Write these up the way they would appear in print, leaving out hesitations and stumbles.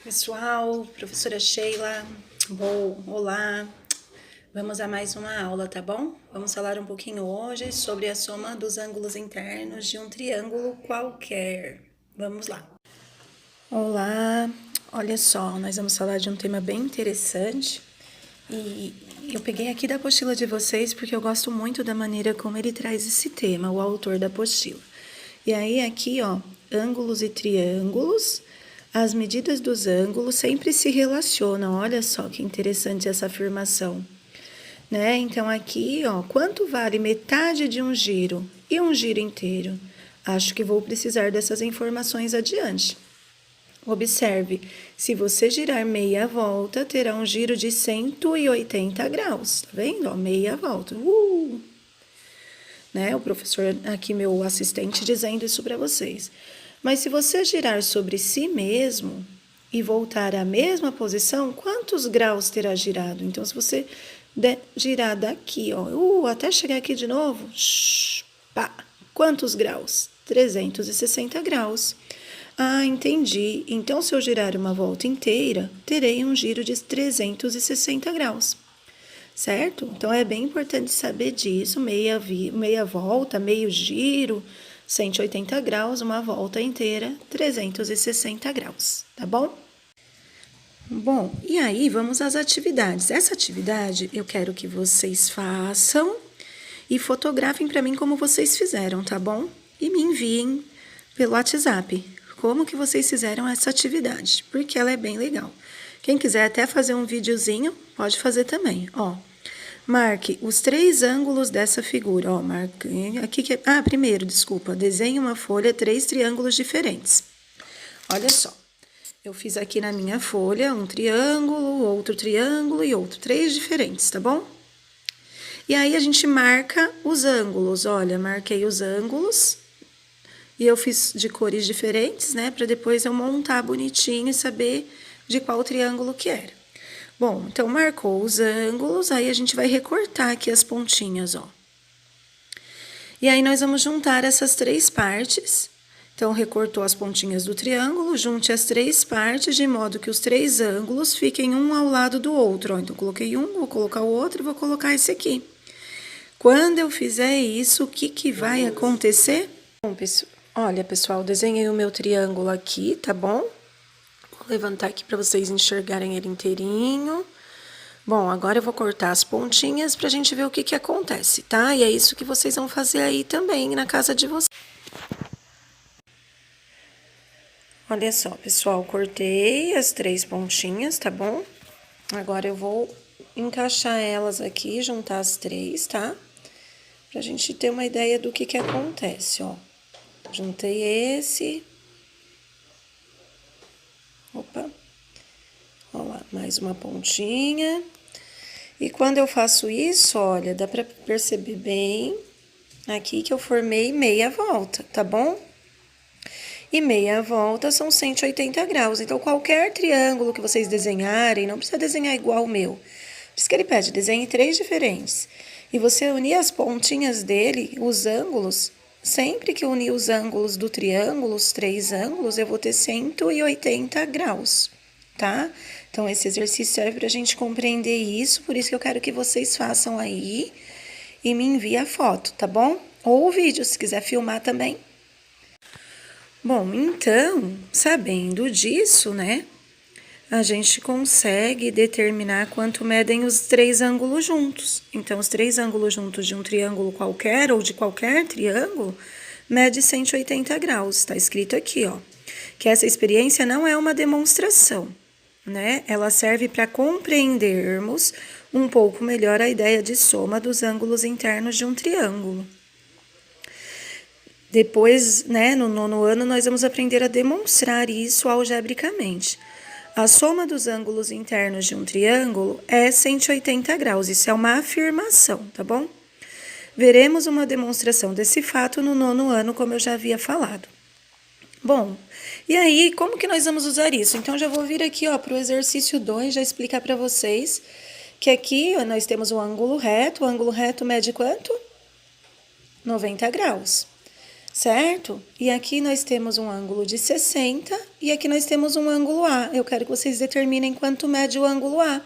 Pessoal, professora Sheila, olá, vamos a mais uma aula, tá bom? Vamos falar um pouquinho hoje sobre a soma dos ângulos internos de um triângulo qualquer. Vamos lá. Olá, olha só, nós vamos falar de um tema bem interessante e eu peguei aqui da apostila de vocês porque eu gosto muito da maneira como ele traz esse tema, o autor da apostila. E aí aqui, ó, ângulos e triângulos, as medidas dos ângulos sempre se relacionam. Olha só que interessante essa afirmação, né? Então aqui, ó, quanto vale metade de um giro e um giro inteiro? Acho que vou precisar dessas informações adiante. Observe, se você girar meia volta, terá um giro de 180 graus, tá vendo? Ó, meia volta. Né? O professor aqui, meu assistente, dizendo isso para vocês. Mas se você girar sobre si mesmo e voltar à mesma posição, quantos graus terá girado? Então, se você girar daqui, ó, até chegar aqui de novo, pá, quantos graus? 360 graus. Ah, entendi. Então, se eu girar uma volta inteira, terei um giro de 360 graus. Certo? Então, é bem importante saber disso, meia volta, meio giro, 180 graus, uma volta inteira, 360 graus, tá bom? Bom, e aí vamos às atividades. Essa atividade eu quero que vocês façam e fotografem para mim como vocês fizeram, tá bom? E me enviem pelo WhatsApp como que vocês fizeram essa atividade, porque ela é bem legal. Quem quiser até fazer um videozinho, pode fazer também, ó. Marque os 3 ângulos dessa figura, ó, marque aqui que primeiro, desculpa, desenhe uma folha 3 triângulos diferentes. Olha só, eu fiz aqui na minha folha um triângulo, outro triângulo e outro, 3 diferentes, tá bom? E aí a gente marca os ângulos, olha, marquei os ângulos e eu fiz de cores diferentes, né, para depois eu montar bonitinho e saber de qual triângulo que era. Bom, então marcou os ângulos, aí a gente vai recortar aqui as pontinhas, ó. E aí nós vamos juntar essas 3 partes. Então, recortou as pontinhas do triângulo, junte as 3 partes de modo que os 3 ângulos fiquem um ao lado do outro, ó. Então, coloquei um, vou colocar o outro e vou colocar esse aqui. Quando eu fizer isso, o que vai acontecer? Bom, olha, pessoal, desenhei o meu triângulo aqui, tá bom? Levantar aqui para vocês enxergarem ele inteirinho. Bom, agora eu vou cortar as pontinhas pra gente ver o que acontece, tá? E é isso que vocês vão fazer aí também na casa de vocês. Olha só, pessoal, cortei as 3 pontinhas, tá bom? Agora eu vou encaixar elas aqui, juntar as 3, tá? Pra gente ter uma ideia do que acontece, ó. Juntei esse. Opa. Ó lá, mais uma pontinha. E quando eu faço isso, olha, dá pra perceber bem aqui que eu formei meia volta, tá bom? E meia volta são 180 graus. Então, qualquer triângulo que vocês desenharem, não precisa desenhar igual o meu. Por isso que ele pede, desenhe 3 diferentes. E você unir as pontinhas dele, os ângulos, sempre que eu unir os ângulos do triângulo, os 3 ângulos, eu vou ter 180 graus, tá? Então, esse exercício serve para a gente compreender isso, por isso que eu quero que vocês façam aí e me enviem a foto, tá bom? Ou o vídeo, se quiser filmar também. Bom, então, sabendo disso, né, a gente consegue determinar quanto medem os 3 ângulos juntos. Então, os 3 ângulos juntos de um triângulo qualquer ou de qualquer triângulo mede 180 graus. Tá escrito aqui, ó, que essa experiência não é uma demonstração, né? Ela serve para compreendermos um pouco melhor a ideia de soma dos ângulos internos de um triângulo. Depois, né, no 9º ano, nós vamos aprender a demonstrar isso algebricamente. A soma dos ângulos internos de um triângulo é 180 graus. Isso é uma afirmação, tá bom? Veremos uma demonstração desse fato no 9º ano, como eu já havia falado. Bom, e aí, como que nós vamos usar isso? Então, já vou vir aqui, ó, para o exercício 2, já explicar para vocês que aqui ó, nós temos um ângulo reto. O ângulo reto mede quanto? 90 graus. certo? E aqui nós temos um ângulo de 60 e aqui nós temos um ângulo A. Eu quero que vocês determinem quanto mede o ângulo A.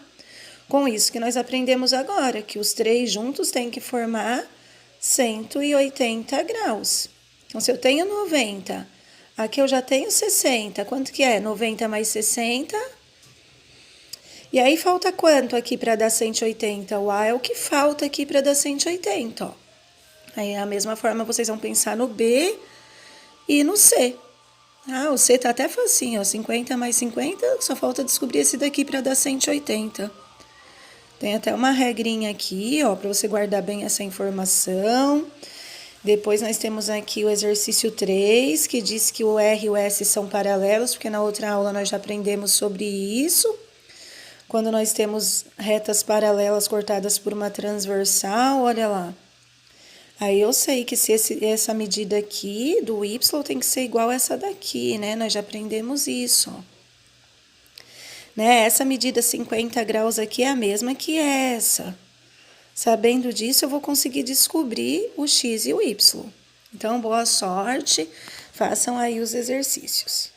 Com isso que nós aprendemos agora, que os três juntos têm que formar 180 graus. Então, se eu tenho 90, aqui eu já tenho 60. Quanto que é? 90 mais 60. E aí, falta quanto aqui para dar 180? O A é o que falta aqui para dar 180, ó. Aí, da mesma forma, vocês vão pensar no B e no C. Ah, o C tá até facinho, ó. 50 mais 50, só falta descobrir esse daqui para dar 180. Tem até uma regrinha aqui, ó, para você guardar bem essa informação. Depois nós temos aqui o exercício 3, que diz que o R e o S são paralelos, porque na outra aula nós já aprendemos sobre isso. Quando nós temos retas paralelas cortadas por uma transversal, olha lá. Aí eu sei que se essa medida aqui do Y tem que ser igual a essa daqui, né? Nós já aprendemos isso, ó. Né? Essa medida 50 graus aqui é a mesma que essa. Sabendo disso, eu vou conseguir descobrir o X e o Y. Então, boa sorte, façam aí os exercícios.